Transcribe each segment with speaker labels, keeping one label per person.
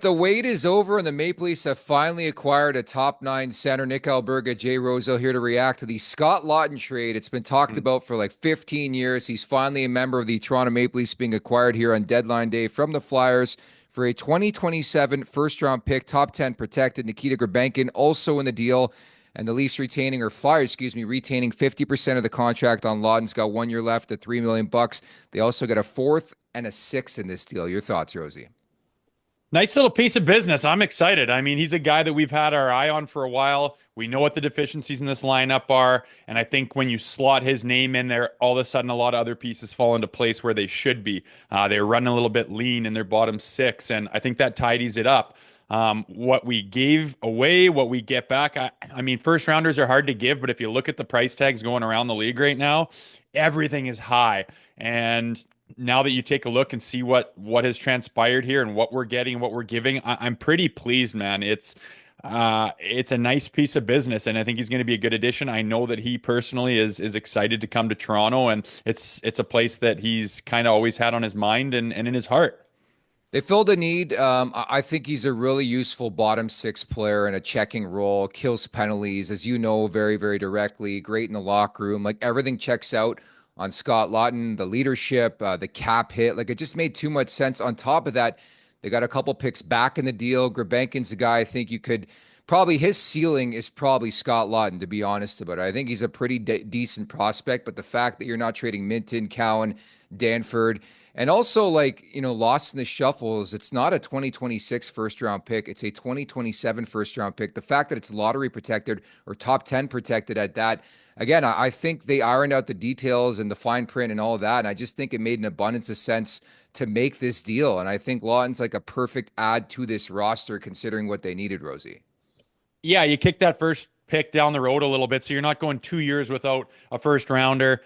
Speaker 1: The wait is over, and the Maple Leafs have finally acquired a top nine center. Nick Alberga, Jay Rosehill here to react to the Scott Laughton trade. It's been talked about for like 15 years. He's finally a member of the Toronto Maple Leafs, being acquired here on deadline day from the Flyers for a 2027 first-round pick, top 10 protected. Nikita Grabenkin also in the deal, and the Leafs retaining, or Flyers, retaining 50% of the contract on Laughton's got 1 year left at $3 million. They also got a fourth and a sixth in this deal. Your thoughts, Rosie?
Speaker 2: Nice little piece of business. I'm excited. I mean, he's a guy that we've had our eye on for a while. We know what the deficiencies in this lineup are. And I think when you slot his name in there, all of a sudden a lot of other pieces fall into place where they should be. They're running a little bit lean in their bottom six, and I think that tidies it up. What we gave away, what we get back. I mean, first rounders are hard to give, but if you look at the price tags going around the league right now, everything is high. And now that you take a look and see what has transpired here and what we're getting and what we're giving, I'm pretty pleased, man. It's a nice piece of business, and I think he's going to be a good addition. I know that he personally is excited to come to Toronto, and it's a place that he's kind of always had on his mind and in his heart.
Speaker 1: They filled a need. I think he's a really useful bottom six player in a checking role, kills penalties, as you know, very, very directly, great in the locker room. Like, everything checks out on Scott Laughton, the leadership, the cap hit. Like, it just made too much sense. On top of that, they got a couple picks back in the deal. Grabenkin's a guy I think you could probably, his ceiling is probably Scott Laughton, to be honest about it. I think he's a pretty decent prospect, but the fact that you're not trading Minton, Cowan, Danford, and also, like, lost in the shuffles, it's not a 2026 first round pick. It's a 2027 first round pick. The fact that it's lottery protected or top 10 protected at that, again, I think they ironed out the details and the fine print and all of that. And I just think it made an abundance of sense to make this deal. And I think Laughton's like a perfect add to this roster, considering what they needed, Rosie.
Speaker 2: Yeah, you kick that first pick down the road a little bit, so you're not going 2 years without a first rounder.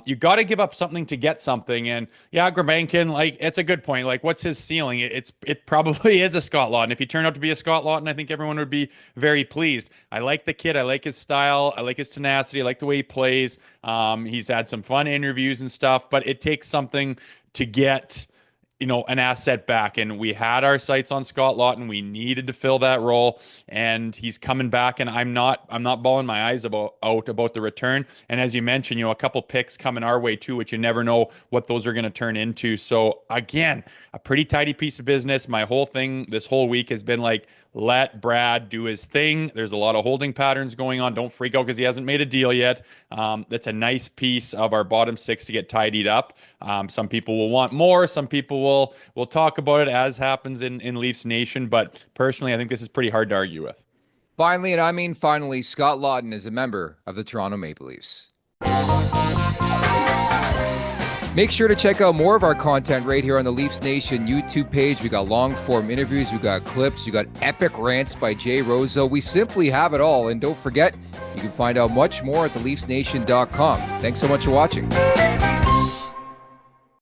Speaker 2: You got to give up something to get something, and yeah, Grabenkin, like, it's a good point. Like, what's his ceiling? It probably is a Scott Laughton. If he turned out to be a Scott Laughton, I think everyone would be very pleased. I like the kid. I like his style. I like his tenacity. I like the way he plays. He's had some fun interviews and stuff, but it takes something to get an asset back. And we had our sights on Scott Laughton. We needed to fill that role, and he's coming back. And I'm not bawling my eyes out about the return. And as you mentioned, a couple picks coming our way too, which you never know what those are going to turn into. So again, a pretty tidy piece of business. My whole thing this whole week has been like, let Brad do his thing. There's a lot of holding patterns going on. Don't freak out because he hasn't made a deal yet. That's a nice piece of our bottom six to get tidied up. Some people will want more. Some people will talk about it, as happens in Leafs Nation. But personally, I think this is pretty hard to argue with.
Speaker 1: Finally, and I mean finally, Scott Laughton is a member of the Toronto Maple Leafs. Make sure to check out more of our content right here on the Leafs Nation YouTube page. We got long form interviews, we got clips, we got epic rants by Jay Rosehill. We simply have it all. And don't forget, you can find out much more at theleafsnation.com. Thanks so much for watching.